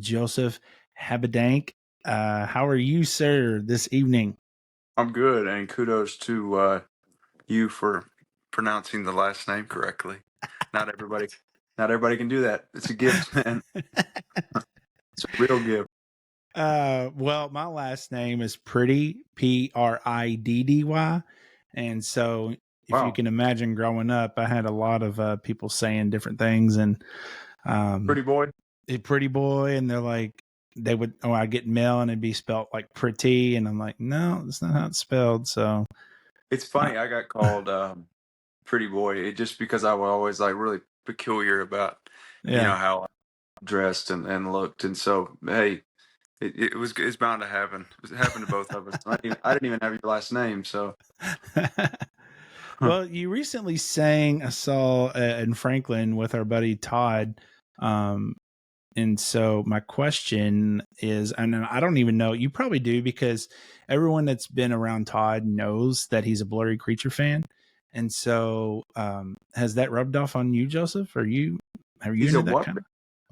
Joseph Habedank. How are you, sir, this evening? I'm good, and kudos to you for pronouncing the last name correctly. Not everybody, not everybody can do that. It's a gift, man. It's a real gift. Well, my last name is Pretty, Priddy. And so if you Wow, can imagine growing up, I had a lot of people saying different things and pretty boy. a pretty boy. And they're like, I get mail and it'd be spelled like pretty. And I'm like, no, that's not how it's spelled. So It's funny. I got called pretty boy just because I was always like really peculiar about yeah. how I dressed and looked, and so hey, it's bound to happen. It happened to both of us. I didn't even have your last name, so. Well, you recently sang a song in Franklin with our buddy Todd. And so my question is, and I don't even know, you probably do because everyone that's been around Todd knows that he's a Blurry Creature fan. And so has that rubbed off on you, Joseph? Are you He's a into that what? kind of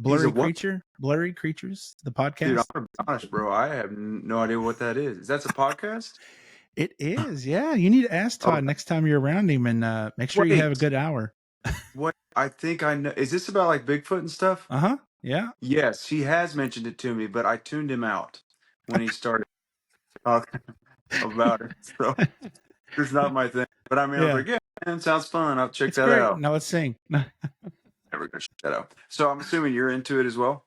He's a what? Blurry Creatures, the Dude, I'm podcast? gonna be honest, bro. I have no idea what that is. That's a podcast? It is. Yeah. You need to ask Oh, Todd next time you're around him and make sure you have a wait. good hour. What? I think I know. Is this about like Bigfoot and stuff? Uh-huh. Yeah. Yes, he has mentioned it to me, but I tuned him out when he started talking about it. So it's not my thing. But I mean, I was Yeah. like, yeah, man, sounds fun. I'll check It's that great. out. Now let's sing. Never gonna check that out. So I'm assuming you're into it as well.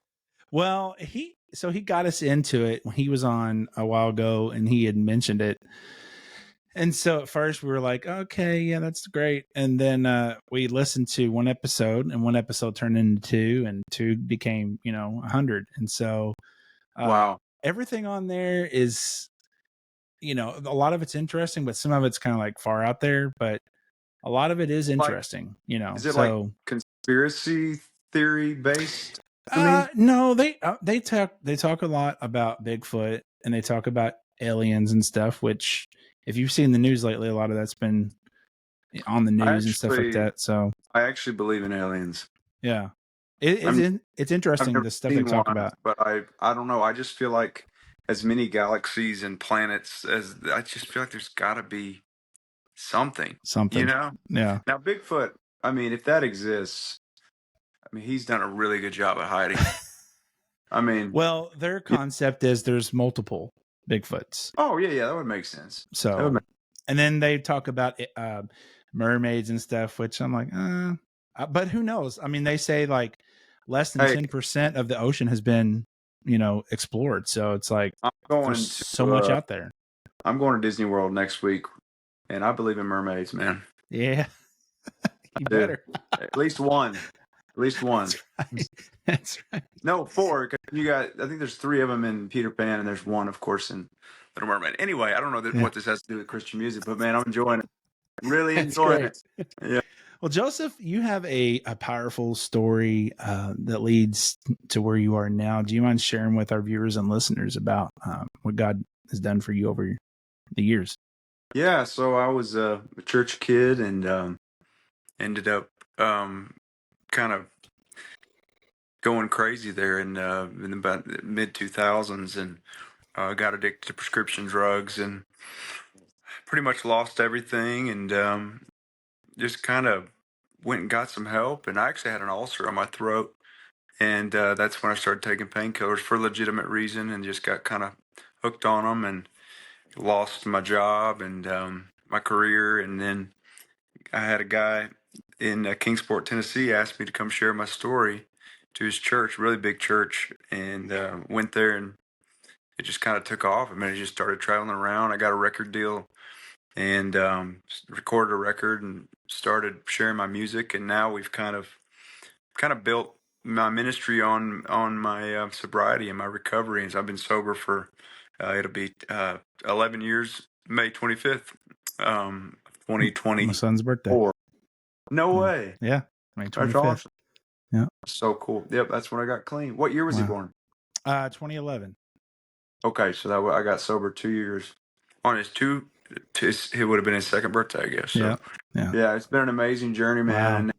Well, he got us into it when he was on a while ago and he had mentioned it. And so at first we were like, okay, yeah, that's great. And then we listened to one episode and one episode turned into two and two became, 100. And so Wow. everything on there is, a lot of it's interesting, but some of it's kind of like far out there, but a lot of it is Like, interesting, is it like so conspiracy theory based? I mean, no, they talk a lot about Bigfoot and they talk about aliens and stuff. Which, if you've seen the news lately, a lot of that's been on the I news and stuff like actually, that. So I actually believe in aliens. yeah, I'm it's I've interesting never the stuff they seen talk one, about. but I don't know. I just feel like as many galaxies and planets as I just feel like there's got to be something, you Something, know? yeah. Now Bigfoot, I mean, if that exists, I mean, he's done a really good job at hiding. I mean, Well, their yeah. concept is there's multiple Bigfoots. Oh yeah, that would make sense. That would So, make, and then they talk about mermaids and stuff, which I'm like, but who knows? I mean, they say like less than hey, 10% of the ocean has been, explored. So it's like I'm there's going so to much out there. I'm going to Disney World next week, and I believe in mermaids, man. Yeah, you I do. better. At least one. At least one. That's right. That's right. No, four. 'Cause you got. I think there's three of them in Peter Pan, and there's one, of course, in Little Mermaid. Anyway, I don't know Yeah, what this has to do with Christian music, but man, I'm enjoying it. I'm really that's enjoying great. it. Yeah. Well, Joseph, you have a powerful story that leads to where you are now. Do you mind sharing with our viewers and listeners about what God has done for you over the years? Yeah. So I was a church kid and ended up kind of going crazy there in about the mid 2000s and got addicted to prescription drugs and pretty much lost everything and just kind of went and got some help. And I actually had an ulcer on my throat. And that's when I started taking painkillers for a legitimate reason and just got kind of hooked on them and lost my job and my career. And then I had a guy in Kingsport, Tennessee, asked me to come share my story to his church, really big church, and went there and it just kind of took off. I mean, I just started traveling around. I got a record deal and recorded a record and started sharing my music. And now we've kind of built my ministry on my sobriety and my recovery. And so I've been sober for it'll be 11 years, May 25th, My son's birthday. 2024. No way. Yeah, May That's 25th. awesome. Yeah. So cool. Yep, that's when I got clean. What year was he Wow. born? 2011. Okay, so that I got sober 2 years on his it would have been his second birthday, I guess. So yeah, it's been an amazing journey, man. Wow. And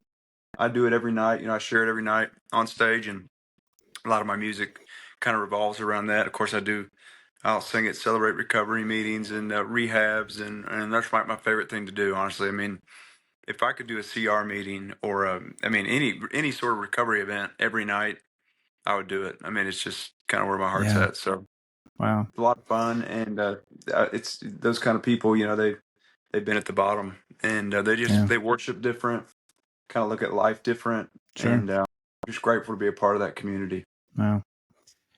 I do it every night. I share it every night on stage, and a lot of my music kind of revolves around that. Of course, I'll sing at Celebrate Recovery meetings and rehabs, and that's my favorite thing to do, honestly. I mean, if I could do a CR meeting or any sort of recovery event every night, I would do it. I mean, it's just kind of where my heart's Yeah. at. So Wow. it's a lot of fun, and it's those kind of people. They've been at the bottom, and Yeah. they worship different, kind of look at life different, Sure. and I'm just grateful to be a part of that community. Wow.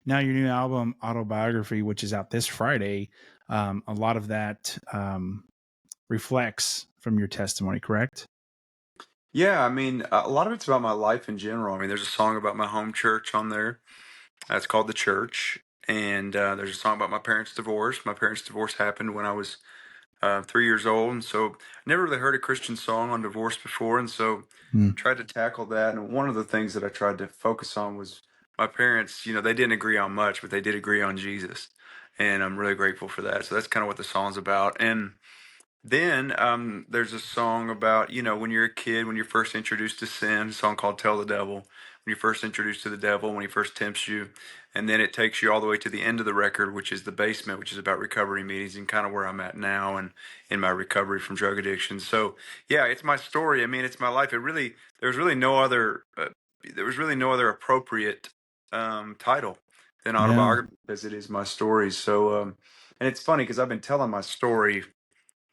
Now your new album, Autobiography, which is out this Friday, a lot of that reflects from your testimony, correct? Yeah, I mean, a lot of it's about my life in general. I mean, there's a song about my home church on there. That's called The Church. And there's a song about my parents' divorce. My parents' divorce happened when I was 3 years old. And so I never really heard a Christian song on divorce before. And so Mm. tried to tackle that. And one of the things that I tried to focus on was my parents, they didn't agree on much, but they did agree on Jesus. And I'm really grateful for that. So that's kind of what the song's about. And then there's a song about, when you're a kid, when you're first introduced to sin, a song called Tell the Devil. When you're first introduced to the devil, when he first tempts you. And then it takes you all the way to the end of the record, which is the basement, which is about recovery meetings and kind of where I'm at now and in my recovery from drug addiction. So, yeah, it's my story. I mean, it's my life. There was really no other, appropriate title than Yeah. autobiography because it is my story. So, and it's funny because I've been telling my story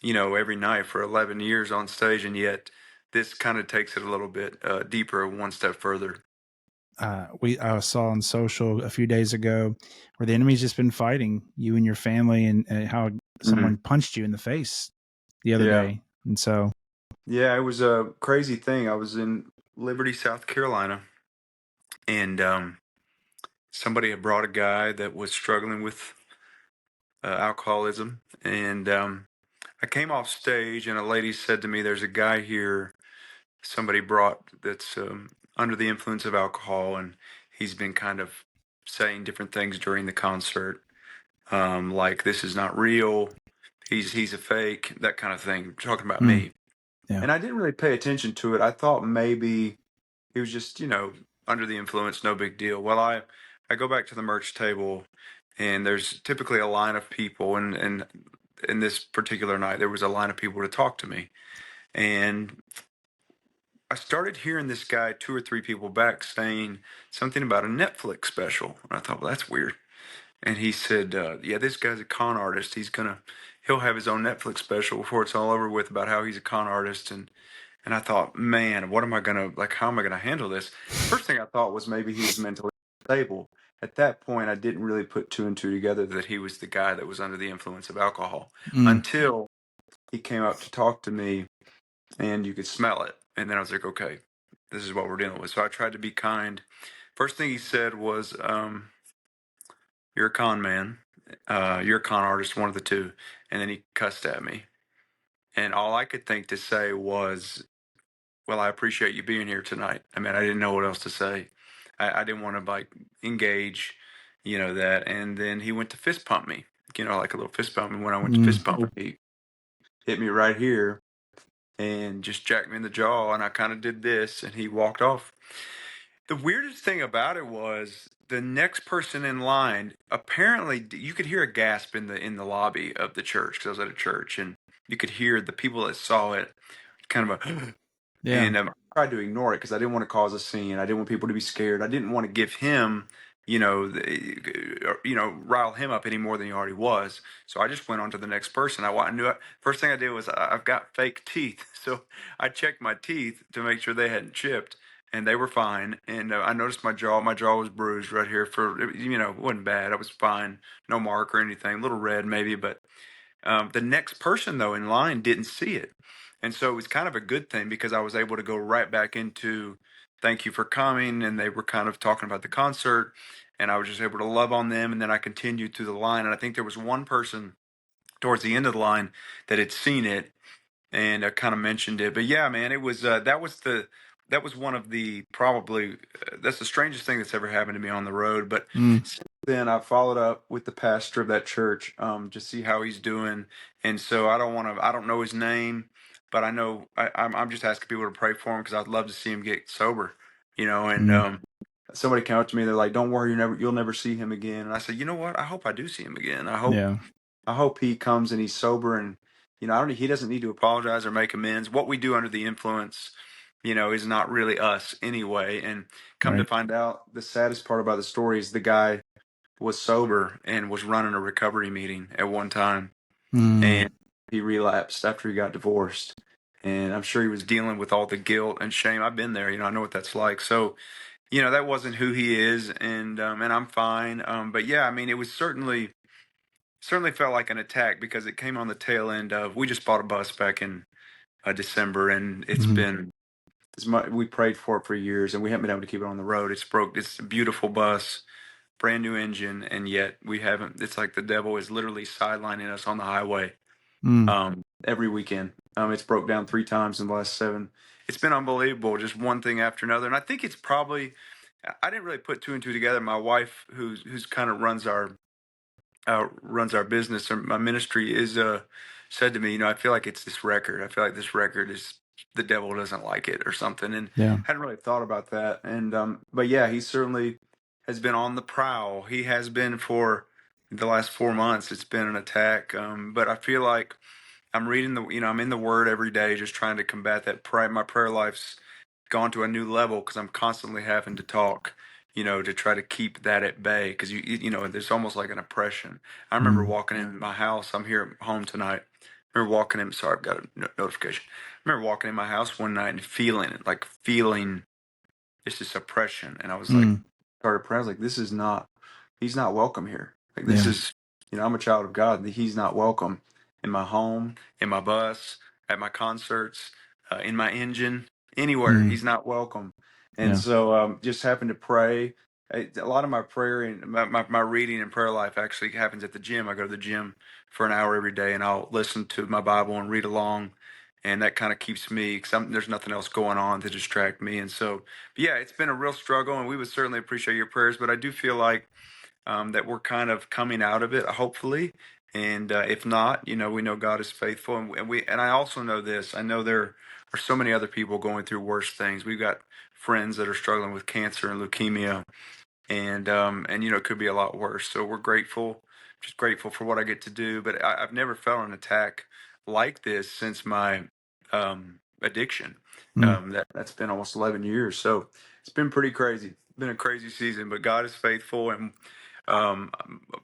every night for 11 years on stage, and yet this kind of takes it a little bit deeper, one step further. I saw on social a few days ago where the enemy's just been fighting you and your family, and how someone Mhm. punched you in the face the other Yeah. day. And so, Yeah, it was a crazy thing. I was in Liberty, South Carolina, and somebody had brought a guy that was struggling with alcoholism. And I came off stage, and a lady said to me, "There's a guy here somebody brought that's under the influence of alcohol, and he's been kind of saying different things during the concert, like this is not real, he's a fake, that kind of thing, talking about mm, me." yeah. And I didn't really pay attention to it. I thought maybe he was just, under the influence, no big deal. Well, I go back to the merch table, and there's typically a line of people, and in this particular night, there was a line of people to talk to me. And I started hearing this guy, two or three people back, saying something about a Netflix special. And I thought, well, that's weird. And he said, yeah, this guy's a con artist. He'll have his own Netflix special before it's all over with about how he's a con artist. And I thought, man, how am I gonna handle this? First thing I thought was maybe he was mentally stable. At that point, I didn't really put two and two together that he was the guy that was under the influence of alcohol Mm, until he came up to talk to me, and you could smell it. And then I was like, okay, this is what we're dealing with. So I tried to be kind. First thing he said was, "You're a con man. You're a con artist, one of the two." And then he cussed at me. And all I could think to say was, "Well, I appreciate you being here tonight." I mean, I didn't know what else to say. I didn't want to like engage, that. And then he went to fist pump me, like a little fist pump. And when I went to mm, fist pump, he hit me right here and just jacked me in the jaw. And I kind of did this, and he walked off. The weirdest thing about it was the next person in line. Apparently, you could hear a gasp in the lobby of the church because I was at a church, and you could hear the people that saw it kind of a. yeah. And I tried to ignore it because I didn't want to cause a scene. I didn't want people to be scared. I didn't want to give him, rile him up any more than he already was. So I just went on to the next person. I knew it. First thing I did was I've got fake teeth, so I checked my teeth to make sure they hadn't chipped, and they were fine. And I noticed my jaw. My jaw was bruised right here. It wasn't bad. I was fine. No mark or anything. A little red maybe, but the next person, though, in line didn't see it. And so it was kind of a good thing because I was able to go right back into thank you for coming. And they were kind of talking about the concert. And I was just able to love on them. And then I continued through the line. And I think there was one person towards the end of the line that had seen it and I kind of mentioned it. But yeah, man, it was that was one of the probably that's the strangest thing that's ever happened to me on the road. But Mm, since then I followed up with the pastor of that church to see how he's doing, and so I don't know his name, but I know I'm just asking people to pray for him because I'd love to see him get sober, and mm, somebody came up to me. They're like, "Don't worry, you'll never see him again." And I said, "You know what? I hope I do see him again. Yeah. I hope he comes and he's sober, and I don't. He doesn't need to apologize or make amends. What we do under the influence, is not really us anyway." And come to Right. find out, the saddest part about the story is the guy was sober and was running a recovery meeting at one time, Mm. and he relapsed after he got divorced. And I'm sure he was dealing with all the guilt and shame. I've been there, I know what that's like. So, that wasn't who he is, and I'm fine. But yeah, I mean, it was certainly felt like an attack because it came on the tail end of, we just bought a bus back in December, and it's Mm-hmm. been we prayed for it for years, and we haven't been able to keep it on the road. It's broke. It's a beautiful bus, brand new engine, and yet we haven't. It's like the devil is literally sidelining us on the highway Mm. every weekend. It's broke down 3 times in the last 7. It's been unbelievable, just one thing after another. And I think it's probably, I didn't really put two and two together. My wife, who's kind of runs our business or my ministry, is said to me, I feel like it's this record. I feel like this record is, the devil doesn't like it or something. And Yeah. hadn't really thought about that. And but yeah, he certainly has been on the prowl. He has been for the last 4 months. It's been an attack. But I feel like I'm reading I'm in the Word every day, just trying to combat that. My prayer life's gone to a new level because I'm constantly having to talk, to try to keep that at bay. Because there's almost like an oppression. I remember Mm. walking in my house. I'm here at home tonight. I remember walking in. Sorry, I've got a notification. I remember walking in my house one night and feeling it, like feeling this oppression, and I was like, Mm. started praying. I was like, this is not. He's not welcome here. Like, this Yeah. is, I'm a child of God. He's not welcome in my home, in my bus, at my concerts, in my engine, anywhere. Mm. He's not welcome. And Yeah. so, just happened to pray. A lot of my prayer and my reading and prayer life actually happens at the gym. I go to the gym for an hour every day, and I'll listen to my Bible and read along. And that kind of keeps me, because there's nothing else going on to distract me. And so, yeah, it's been a real struggle, and we would certainly appreciate your prayers. But I do feel like that we're kind of coming out of it, hopefully. And if not, we know God is faithful, and I also know this. I know there are so many other people going through worse things. We've got friends that are struggling with cancer and leukemia, and it could be a lot worse. So we're grateful, just grateful for what I get to do. But I've never felt an attack like this since my addiction. Mm. That's been almost 11 years. So it's been pretty crazy. Been a crazy season, but God is faithful. And um,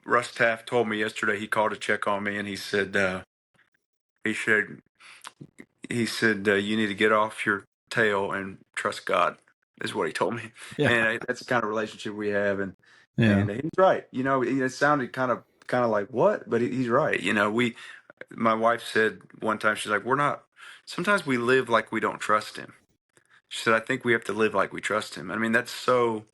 Russ Taff told me yesterday, he called to check on me, and he said, you need to get off your tail and trust God, is what he told me. Yeah. And that's the kind of relationship we have. And Yeah. he's right. It sounded kind of like what, but he's right. My wife said one time, she's like, sometimes we live like we don't trust him. She said, I think we have to live like we trust him. I mean, that's so,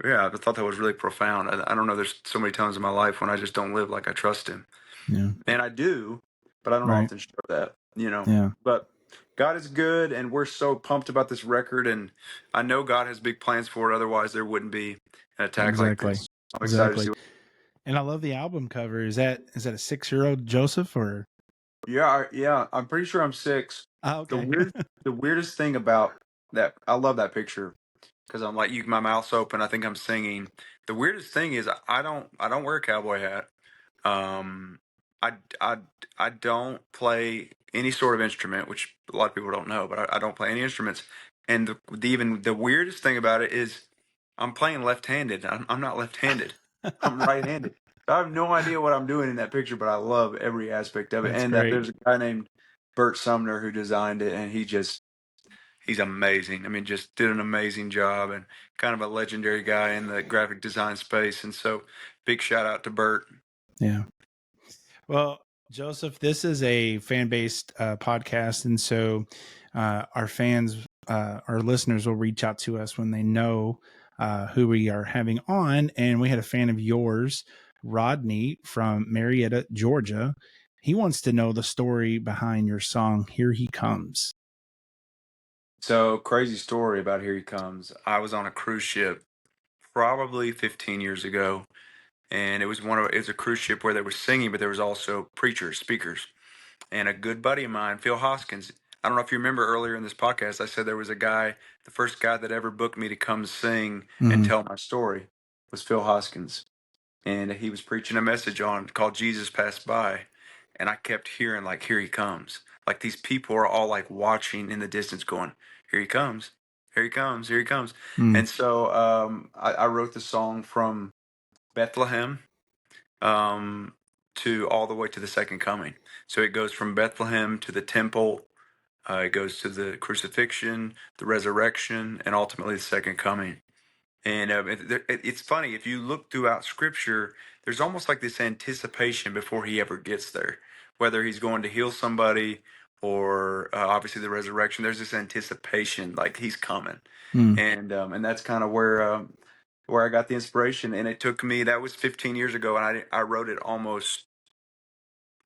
yeah, I thought that was really profound. I don't know. There's so many times in my life when I just don't live like I trust him. Yeah. And I do, but I don't Right. often show that. Yeah. But God is good, and we're so pumped about this record. And I know God has big plans for it. Otherwise, there wouldn't be an attack like Exactly. this. I'm excited to see Exactly. what. And I love the album cover. Is that a 6-year-old Joseph or? Yeah, yeah. I'm pretty sure I'm 6. Oh, The okay. weird, the weirdest thing about that, I love that picture because I'm like, my mouth's open. I think I'm singing. The weirdest thing is I don't wear a cowboy hat. Um, I, I, I don't play any sort of instrument, which a lot of people don't know, but I don't play any instruments. And even the weirdest thing about it is I'm playing left-handed. I'm not left-handed. I'm right-handed. I have no idea what I'm doing in that picture, but I love every aspect of it. That's And great. there's a guy named Bert Sumner who designed it, and he's amazing. I mean, just did an amazing job, and kind of a legendary guy in the graphic design space. And so, big shout out to Bert. Yeah. Well, Joseph, this is a fan-based podcast, and so our fans, our listeners, will reach out to us when they know who we are having on. And we had a fan of yours, Rodney from Marietta, Georgia. He wants to know the story behind your song "Here He Comes." So, crazy story about Here He Comes. I was on a cruise ship probably 15 years ago, and it was a cruise ship where there was singing, but there was also preachers, speakers. And a good buddy of mine, Phil Hoskins, I don't know if you remember earlier in this podcast, I said there was a guy, the first guy that ever booked me to come sing and tell my story was Phil Hoskins. And he was preaching a message on called Jesus Passed By. And I kept hearing, like, here he comes. Like, these people are all like watching in the distance going, here he comes, here he comes, here he comes. And so I wrote the song from Bethlehem to all the way to the second coming. So it goes from Bethlehem to the temple. It goes to the crucifixion, the resurrection, and ultimately the second coming. And it's funny, if you look throughout Scripture, there's almost like this anticipation before he ever gets there. Whether he's going to heal somebody or obviously the resurrection, there's this anticipation like he's coming. And that's kind of where I got the inspiration. And it took me, that was 15 years ago, and I wrote it almost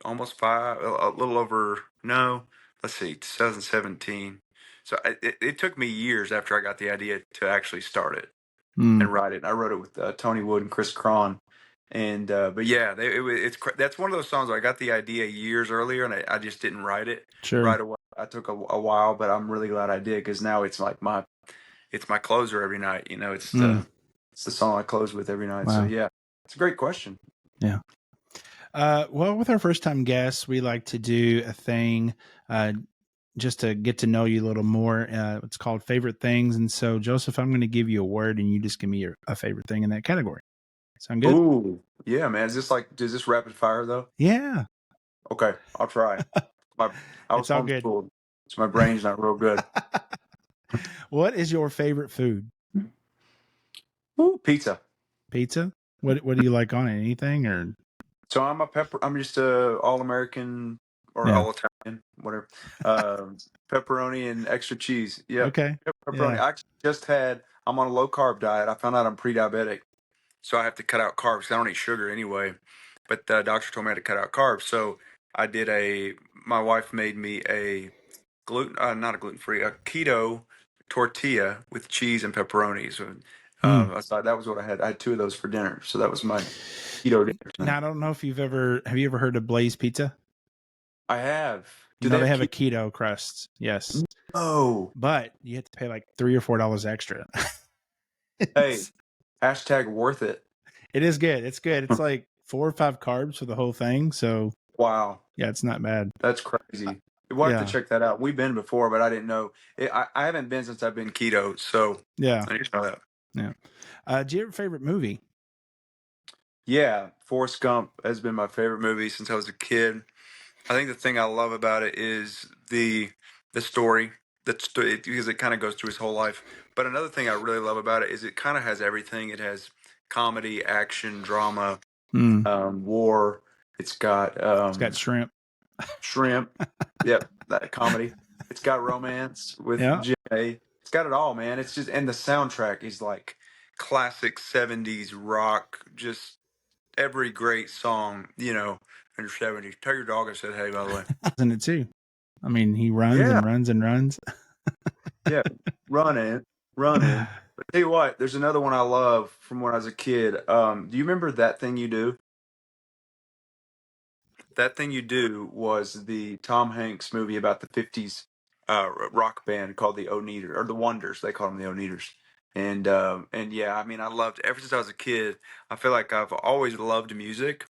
five, a little over, no, let's see, 2017. So it took me years after I got the idea to actually start it and write it. I wrote it with Tony Wood and Chris Cron. And but yeah, that's one of those songs where I got the idea years earlier, and I just didn't write it right away. I took a while, but I'm really glad I did, because now it's like it's my closer every night. You know, it's the song I close with every night. So yeah, it's a great question. Yeah. Well, with our first time guests, we like to do a thing just to get to know you a little more. It's called favorite things. And so, Joseph, I'm going to give you a word, and you just give me a favorite thing in that category. Sound good? Ooh, yeah, man. Is this rapid fire though? Yeah. Okay, I'll try. I was homeschooled, so my brain's not real good. What is your favorite food? Ooh, pizza. Pizza? What do you like on it? Anything or? So I'm just a all-American or all Italian, whatever. Pepperoni and extra cheese. Yep. Okay. Pepperoni. I actually I'm on a low carb diet. I found out I'm pre-diabetic, so I have to cut out carbs 'cause I don't eat sugar anyway. But the doctor told me I had to cut out carbs, so my wife made me a not a gluten-free, a keto tortilla with cheese and pepperoni. So I thought that was what I had. I had 2 of those for dinner, so that was my keto dinner tonight. Now, I don't know if have you ever heard of Blaze Pizza? I have. Do they have a keto crust? Yes. Oh, but you have to pay like $3 or $4 extra. Hey, hashtag worth it. It is good. It's good. It's like 4 or 5 carbs for the whole thing. So wow, yeah, it's not bad. That's crazy. We'll have to check that out. We've been before, but I didn't know. I haven't been since I've been keto, so yeah, I need to know that. Yeah. Do you have a favorite movie? Yeah, Forrest Gump has been my favorite movie since I was a kid. I think the thing I love about it is the story. Because it kind of goes through his whole life. But another thing I really love about it is it kind of has everything. It has comedy, action, drama, war. It's got shrimp. Shrimp. Yep, that comedy. It's got romance with GMA. It's got it all, man. It's just, and the soundtrack is like classic 70s rock, just every great song, in your 70s. Tell your dog I said hey, by the way. Isn't it too? I mean, he runs and runs and runs. Yeah, running. But tell you what, there's another one I love from when I was a kid. Do you remember That Thing You Do? That Thing You Do was the Tom Hanks movie about the 50s rock band called the Oneaters, or the Wonders. They call them the Oneaters. And yeah, I mean, I loved, ever since I was a kid, I feel like I've always loved music,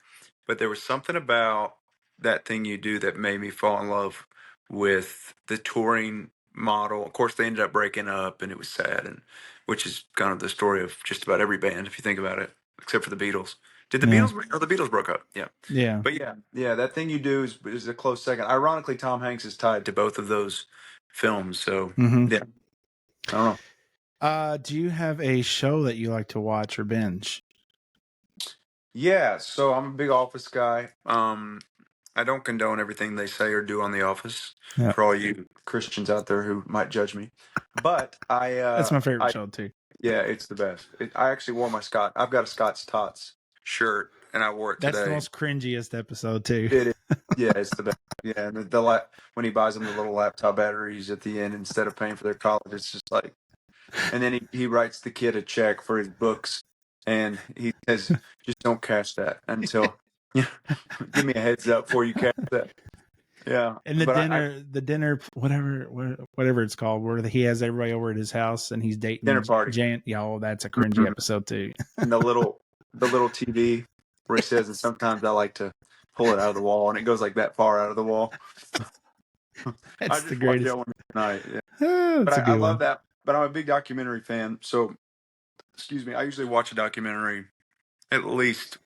but there was something about That Thing You Do that made me fall in love with the touring model. Of course, they ended up breaking up, and it was sad, and which is kind of the story of just about every band, if you think about it, except for the Beatles. Did the Beatles, or the Beatles broke up? Yeah. Yeah. But yeah, That Thing You Do is a close second. Ironically, Tom Hanks is tied to both of those films. So yeah, I don't know. Do you have a show that you like to watch or binge? Yeah, so I'm a big Office guy. I don't condone everything they say or do on The Office for all you Christians out there who might judge me. But that's my favorite show too. Yeah, it's the best. I actually wore my I've got a Scott's Tots shirt, and I wore it today. That's the most cringiest episode too. It is. Yeah, it's the best. Yeah, and when he buys them the little laptop batteries at the end instead of paying for their college, it's just like, and then he writes the kid a check for his books, and he says, just don't cash that until, give me a heads up before you cash that. Yeah, And but the dinner, whatever it's called, where he has everybody over at his house and he's dinner dating party. Jan. Yeah, that's a cringy Mhm. episode too. And the little TV where he says, and sometimes I like to pull it out of the wall, and it goes like that far out of the wall. I That's the just watched that greatest. one tonight. Yeah. Oh, But that's a I good love one. that. But I'm a big documentary fan. So, excuse me, I usually watch a documentary at least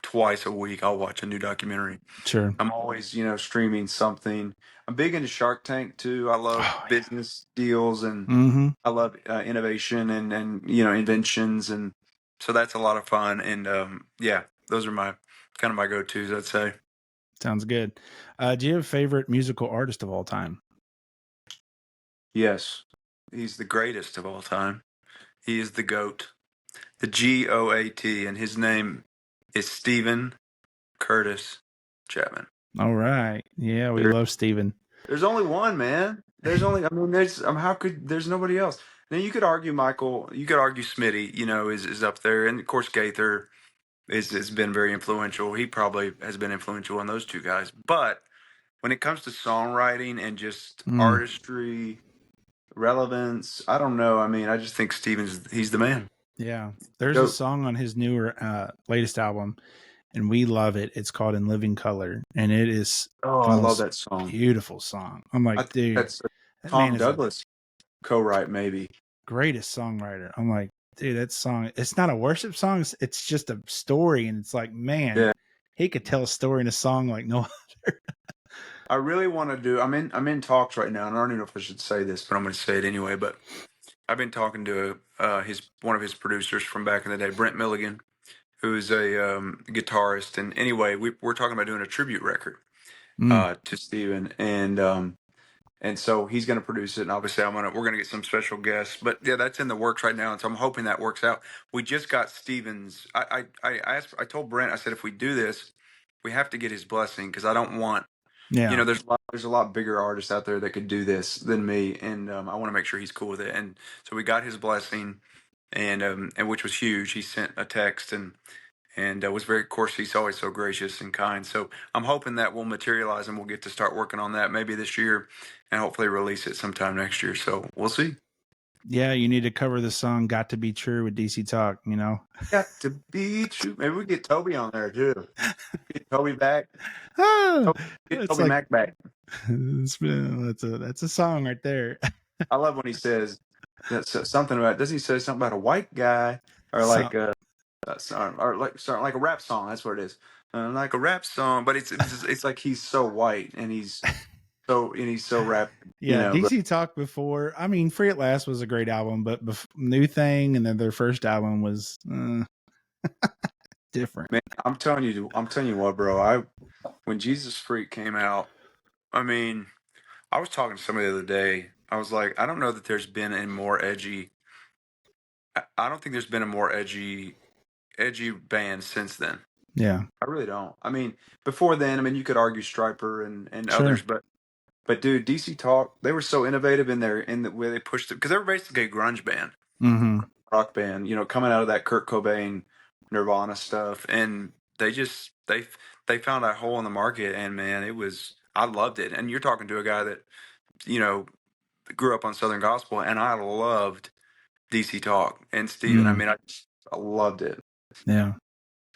twice a week. I'll watch a new documentary. Sure. I'm always, streaming something. I'm big into Shark Tank too. I love Oh yeah. business deals, and Mm-hmm. I love innovation and inventions, and so that's a lot of fun. And yeah, those are my kind of my go-tos, I'd say. Sounds good. Do you have a favorite musical artist of all time? Yes, he's the greatest of all time. He is the GOAT, the GOAT, and his name is Stephen Curtis Chapman. All right. Yeah, we love Steven. There's only one, man. There's only, I mean, how could, there's nobody else. Now you could argue Michael, you could argue Smitty, is up there. And of course, Gaither has been very influential. He probably has been influential on those two guys. But when it comes to songwriting and just Mm, artistry, relevance, I don't know. I mean, I just think he's the man. yeah. There's a Go. song on his newer, latest album, and we love it. It's called In Living Color, and it is Oh, the I love most that song. beautiful song. I'm I like, think dude, that's a that man Tom is a Douglas co-write, maybe. greatest songwriter. I'm like, dude, that song, it's not a worship song. It's just a story. And it's like, man, Yeah. he could tell a story in a song like no other. I really want to do. I'm in talks right now, and I don't even know if I should say this, but I'm going to say it anyway. But I've been talking to his one of his producers from back in the day, Brent Milligan, who's a guitarist. And anyway, we're talking about doing a tribute record Mm, to Steven, and so he's going to produce it. And obviously, we're going to get some special guests. But yeah, that's in the works right now, and so I'm hoping that works out. We just got Steven's. I told Brent, I said, if we do this, we have to get his blessing, because I don't want, yeah. there's a lot bigger artists out there that could do this than me, and I want to make sure he's cool with it. And so we got his blessing, and which was huge. He sent a text, and was very, of course, he's always so gracious and kind. So I'm hoping that will materialize, and we'll get to start working on that maybe this year, and hopefully release it sometime next year. So we'll see. Yeah, you need to cover the song "Got to Be True" with DC Talk. Got to be true. Maybe we get Toby on there too. Get Toby back. Ah, Get it's Toby like Mac back. that's a song right there. I love when he says that's something about. Doesn't he say something about a white guy, or So like or like a rap song? That's what it is. Like a rap song, but it's like he's so white, and he's so rap. yeah, But DC Talk before. I mean, Free at Last was a great album, but New Thing and then their first album was different. man, I'm telling you what, bro. When Jesus Freak came out, I mean, I was talking to somebody the other day. I was like, I don't know that there's been a more edgy. I don't think there's been a more edgy band since then. Yeah, I really don't. I mean, before then, I mean, you could argue Striper and sure. others, but dude, DC Talk, they were so innovative in the way they pushed it, because they were basically a grunge band, Mm-hmm. rock band, coming out of that Kurt Cobain, Nirvana stuff, and they found a hole in the market, and man, I loved it. And you're talking to a guy that you know grew up on Southern gospel, and I loved DC Talk and Steven. I Mm, mean, I loved it. yeah.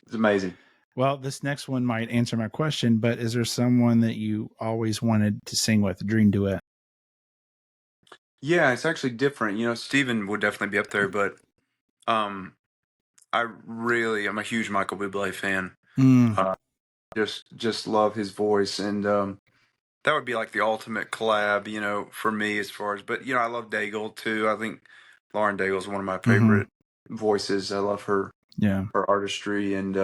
It's amazing. Well, this next one might answer my question, but is there someone that you always wanted to sing with, a dream duet? Yeah, it's actually different. Steven would definitely be up there, but um, I'm a huge Michael Bublé fan. Mm, Uh, just love his voice, and that would be like the ultimate collab, for me as far as. But I love Daigle too. I think Lauren Daigle is one of my mm-hmm. favorite voices. I love Yeah. her artistry and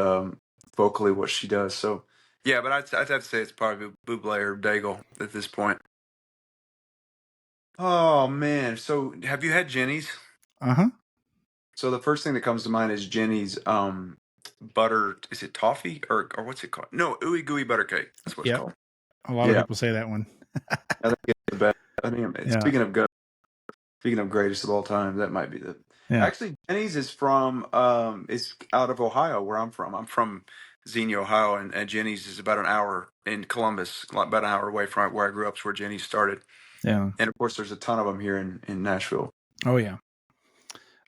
vocally what she does. So yeah, but I'd have to say it's probably Bublé or Daigle at this point. Oh man, so have you had Jenny's? Uh-huh. So the first thing that comes to mind is Jenny's butter. Is it toffee or what's it called? No, ooey gooey butter cake. That's what it's Yep. called. A lot of Yeah, people say that one. I think it's the best. I mean, Yeah. speaking of greatest of all time, that might be the. Yeah. Actually, Jenny's is out of Ohio, where I'm from. I'm from Xenia, Ohio, and Jenny's is about an hour in Columbus, about an hour away from where I grew up. Is where Jenny's started. Yeah. And of course, there's a ton of them here in Nashville. Oh yeah.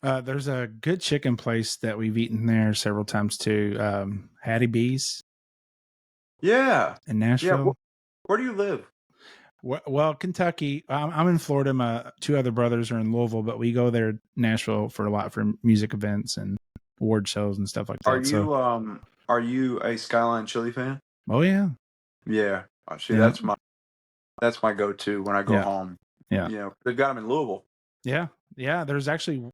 There's a good chicken place that we've eaten there several times too. Hattie B's Yeah. in Nashville. Where do you live? Well, Kentucky. I'm in Florida. My two other brothers are in Louisville, but we go there, Nashville, for a lot for music events and award shows and stuff like that. Are you a Skyline Chili fan? Oh yeah, Yeah. See, yeah, that's my go-to when I go yeah, home. yeah, You know, they've got them in Louisville. yeah, yeah. There's actually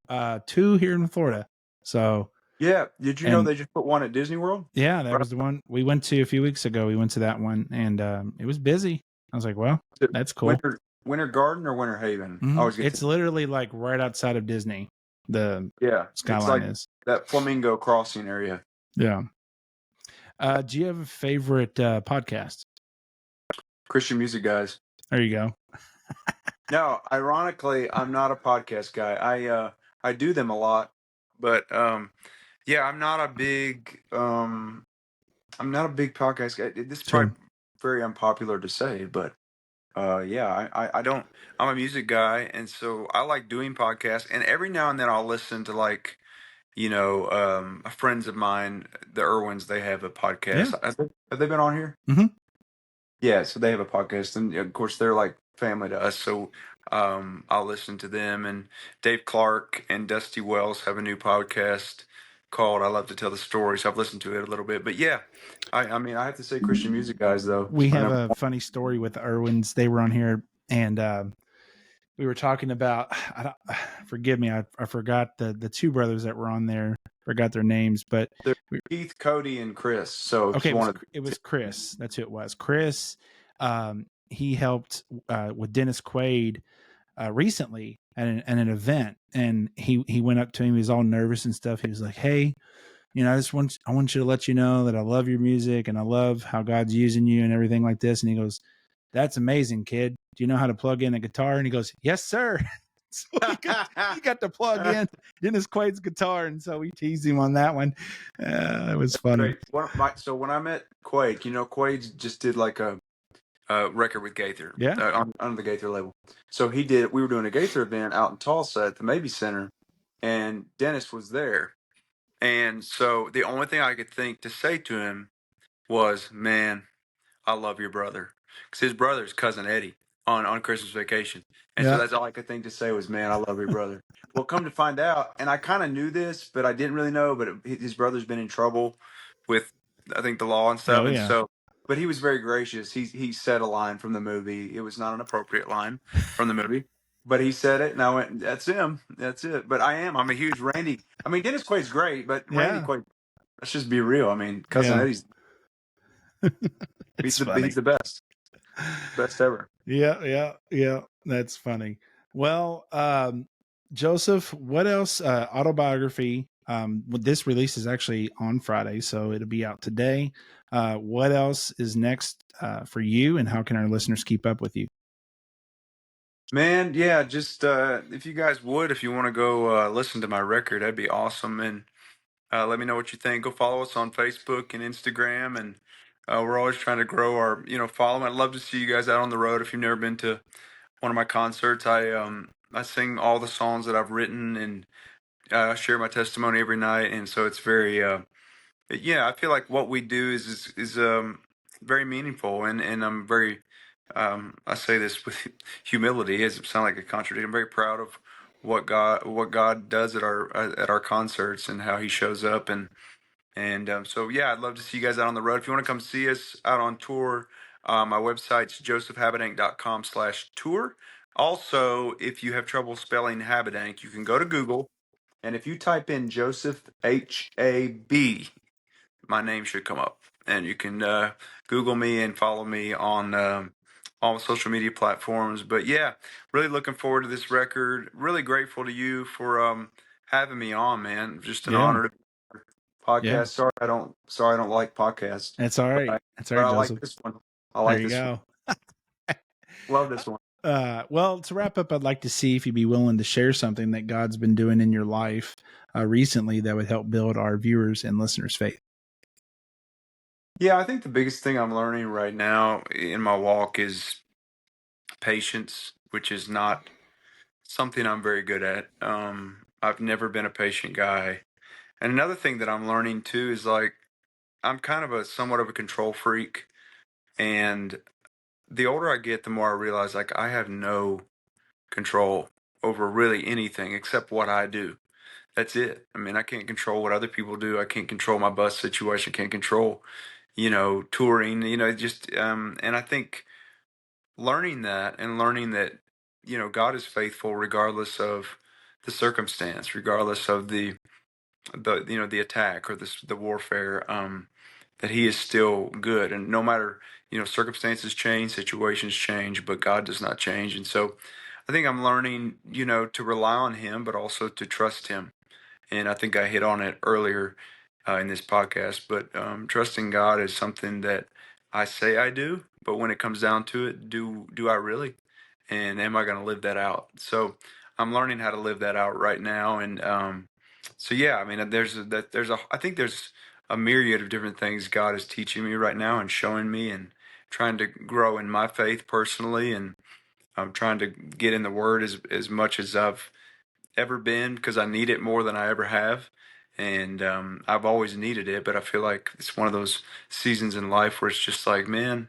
two here in Florida. So Yeah. Did you know and they just put one at Disney World? yeah, that was the one we went to a few weeks ago. We went to that one, and it was busy. I was like, well, that's cool. Winter Garden or Winter Haven? I always get It's literally like right outside of Disney. The Skyline it's like is that Flamingo Crossing area. Yeah. Do you have a favorite podcast? Christian music guys. There you go. No, ironically, I'm not a podcast guy. I do them a lot, but yeah, I'm not a big podcast guy. This is probably very unpopular to say, but yeah, I don't. I'm a music guy, and so I like doing podcasts. And every now and then, I'll listen to like, friends of mine, the Irwins. They have a podcast. Yeah. Have they been on here? Mhm. Yeah, so they have a podcast, and of course, they're like family to us. So I'll listen to them. And Dave Clark and Dusty Wells have a new podcast called "I Love to Tell the Stories." I've listened to it a little bit, but yeah, I mean, I have to say, Christian music guys, though. We have a funny story with the Irwins. They were on here, and we were talking about. Forgive me, I forgot the two brothers that were on there. Forgot their names, but Keith, Cody, and Chris. So okay, it was Chris. That's who it was. Chris. He helped with Dennis Quaid recently at an event, and he went up to him. He was all nervous and stuff. He was like, "Hey, I want you to let you know that I love your music and I love how God's using you and everything like this." And he goes, "That's amazing, kid. Do you know how to plug in a guitar?" And he goes, "Yes, sir." So he got to plug in Dennis Quaid's guitar, and so we teased him on that one. It was funny. So when I met Quaid, Quaid just did like a record with Gaither, on the Gaither label. So we were doing a Gaither event out in Tulsa at the Mabee Center, and Dennis was there. And so the only thing I could think to say to him was, "Man, I love your brother," because his brother's cousin Eddie on Christmas Vacation. And so that's all I could think to say was, "Man, I love your brother." Well, come to find out, and I kind of knew this, but I didn't really know. But his brother's been in trouble with, I think, the law and stuff. Oh, and yeah. so, but he was very gracious. He said a line from the movie. It was not an appropriate line from the movie, but he said it, and I went, "That's him. That's it." But I'm a huge Randy. I mean, Dennis Quaid's great, but Randy Quaid. Let's just be real. I mean, cousin Eddie's. He's the best ever. Yeah. That's funny. Well, Joseph, what else? Autobiography. This release is actually on Friday, so it'll be out today. What else is next for you, and how can our listeners keep up with you? Man, yeah, just if you guys would, if you want to go listen to my record, that'd be awesome. And let me know what you think. Go follow us on Facebook and Instagram, and we're always trying to grow our, following. I'd love to see you guys out on the road. If you've never been to one of my concerts, I sing all the songs that I've written, and share my testimony every night. And so it's very, I feel like what we do is very meaningful, and I'm very, I say this with humility. It sounds like a contradiction. I'm very proud of what God does at our concerts and how He shows up. And so, yeah, I'd love to see you guys out on the road. If you want to come see us out on tour, my website's josephhabedank.com/tour. Also, if you have trouble spelling Habedank, you can go to Google, and if you type in Joseph HAB, my name should come up. And you can Google me and follow me on all social media platforms. But yeah, really looking forward to this record. Really grateful to you for having me on, man. Just an honor to be on your podcast. Yeah. Sorry I don't like podcasts. That's all right. That's all right, Joseph. I like this one. I like this one. Love this one. Well, to wrap up, I'd like to see if you'd be willing to share something that God's been doing in your life recently that would help build our viewers and listeners' faith. Yeah, I think the biggest thing I'm learning right now in my walk is patience, which is not something I'm very good at. I've never been a patient guy. And another thing that I'm learning too is like I'm kind of a somewhat of a control freak, and the older I get, the more I realize like I have no control over really anything except what I do. That's it. I mean, I can't control what other people do. I can't control my bus situation. Can't control, touring. Just and I think learning that and learning that God is faithful regardless of the circumstance, regardless of the attack or the warfare. That He is still good, and no matter circumstances change, situations change, but God does not change. And so I think I'm learning to rely on Him, but also to trust Him. And I think I hit on it earlier in this podcast, but trusting God is something that I say I do, but when it comes down to it, do I really? And am I going to live that out? So I'm learning how to live that out right now. And so yeah, I mean, I think there's a myriad of different things God is teaching me right now and showing me and trying to grow in my faith personally, and I'm trying to get in the Word as much as I've ever been because I need it more than I ever have. And I've always needed it, but I feel like it's one of those seasons in life where it's just like, man,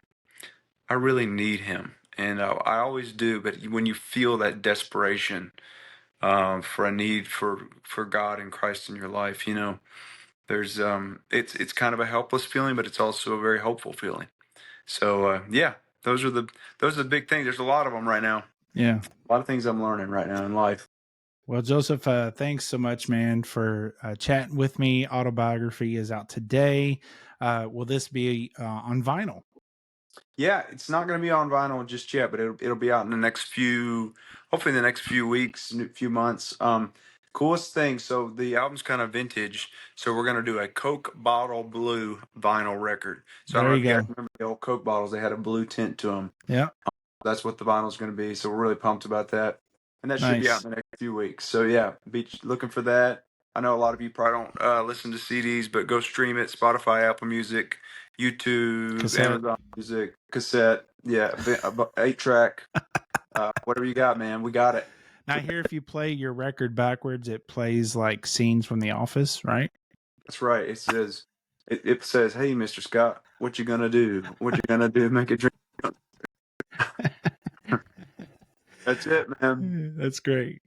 I really need Him. And I always do, but when you feel that desperation for a need for God and Christ in your life, there's it's kind of a helpless feeling, but it's also a very hopeful feeling. So yeah, those are the big things. There's a lot of them right now. Yeah. A lot of things I'm learning right now in life. Well, Joseph, thanks so much, man, for chatting with me. Autobiography is out today. Will this be on vinyl? Yeah, it's not going to be on vinyl just yet, but it'll be out in hopefully in the next few weeks, few months. Coolest thing, so the album's kind of vintage, so we're going to do a Coke bottle blue vinyl record. So I don't There know you if you guys go. remember the old Coke bottles; they had a blue tint to them. Yeah. That's what the vinyl's going to be. So we're really pumped about that, and that should be out Nice. in the next few weeks. So yeah, be looking for that. I know a lot of you probably don't listen to CDs, but go stream it: Spotify, Apple Music, YouTube, Cassette. Amazon Music, cassette, yeah, 8-track, whatever you got, man. We got it. Now, here, if you play your record backwards, it plays like scenes from The Office, right? That's right. It says, "Hey, Mr. Scott, what you gonna do? What you gonna do? Make a drink." That's it, man. That's great.